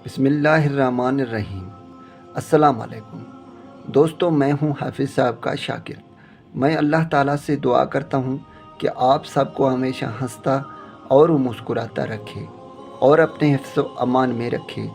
बिस्मिल्लाहिर्रहमानिर्रहीम। अस्सलाम वालेकुम दोस्तों, मैं हूं हाफिज़ साहब का शाकिर। मैं अल्लाह ताला से दुआ करता हूं कि आप सबको हमेशा हंसता और मुस्कुराता रखे और अपने हिफ्ज़ व अमान में रखे।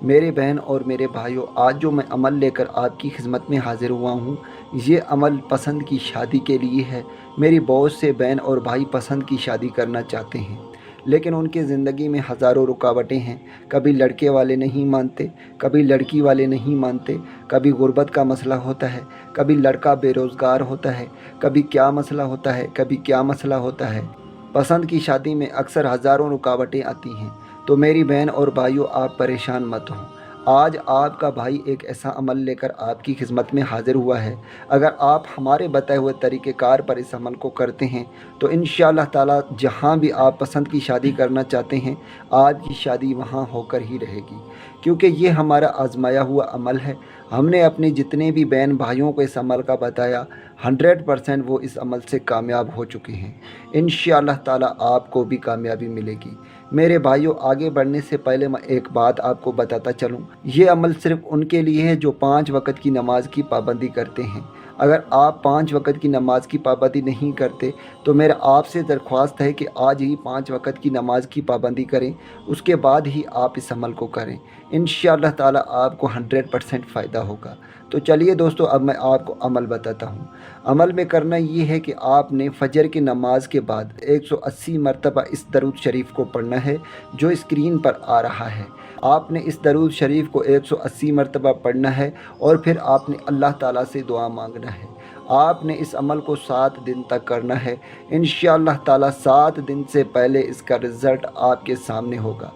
मेरे बहन और मेरे भाइयों, आज जो मैं अमल लेकर आपकी खिदमत में हाज़िर हुआ हूँ, ये अमल पसंद की शादी के लिए है। मेरी बहुत से बहन और भाई पसंद की शादी करना चाहते हैं, लेकिन उनकी ज़िंदगी में हज़ारों रुकावटें हैं। कभी लड़के वाले नहीं मानते, कभी लड़की वाले नहीं मानते, कभी गुर्बत का मसला होता है, कभी लड़का बेरोज़गार होता है, कभी क्या मसला होता है, कभी क्या मसला होता है। पसंद की शादी में अक्सर हज़ारों रुकावटें आती हैं। तो मेरी बहन और भाइयों, आप परेशान मत हों। आज आपका भाई एक ऐसा अमल लेकर आपकी खिदमत में हाज़िर हुआ है। अगर आप हमारे बताए हुए तरीक़ेकार पर इस अमल को करते हैं तो इंशाअल्लाह ताला जहाँ भी आप पसंद की शादी करना चाहते हैं, आपकी शादी वहाँ होकर ही रहेगी, क्योंकि ये हमारा आज़माया हुआ अमल है। हमने अपने जितने भी बहन भाइयों को इस अमल का बताया, 100% वो इस अमल से कामयाब हो चुके हैं। इंशाअल्लाह ताला आपको भी कामयाबी मिलेगी। मेरे भाइयों, आगे बढ़ने से पहले मैं एक बात आपको बताता चलूँ। ये अमल सिर्फ़ उनके लिए है जो 5 वक़्त की नमाज़ की पाबंदी करते हैं। अगर आप 5 वक़्त की नमाज़ की पाबंदी नहीं करते तो मेरा आपसे दरख्वास्त है कि आज ही 5 वक़्त की नमाज़ की पाबंदी करें, उसके बाद ही आप इस अमल को करें। इंशाअल्लाह ताला आपको 100% फ़ायदा होगा। तो चलिए दोस्तों, अब मैं आपको अमल बताता हूँ। अमल में करना ये है कि आपने फ़जर की नमाज के बाद 180 मरतबा इस दरूद शरीफ को पढ़ना है जो स्क्रीन पर आ रहा है। आपने इस दरूद शरीफ को 180 मरतबा पढ़ना है और फिर आपने अल्लाह ताला से दुआ मांगना है। आपने इस अमल को 7 दिन तक करना है। इंशाअल्लाह ताला 7 दिन से पहले इसका रिज़ल्ट आपके सामने होगा।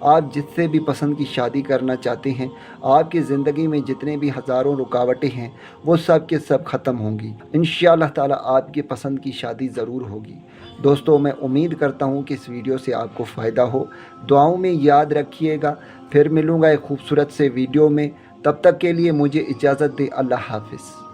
आप जिससे भी पसंद की शादी करना चाहते हैं, आपकी ज़िंदगी में जितने भी हज़ारों रुकावटें हैं, वो सब के सब ख़त्म होंगी। इंशाअल्लाह ताला आपकी पसंद की शादी ज़रूर होगी। दोस्तों, मैं उम्मीद करता हूँ कि इस वीडियो से आपको फ़ायदा हो। दुआओं में याद रखिएगा। फिर मिलूँगा एक खूबसूरत से वीडियो में। तब तक के लिए मुझे इजाज़त दें। अल्लाह हाफ़िज़।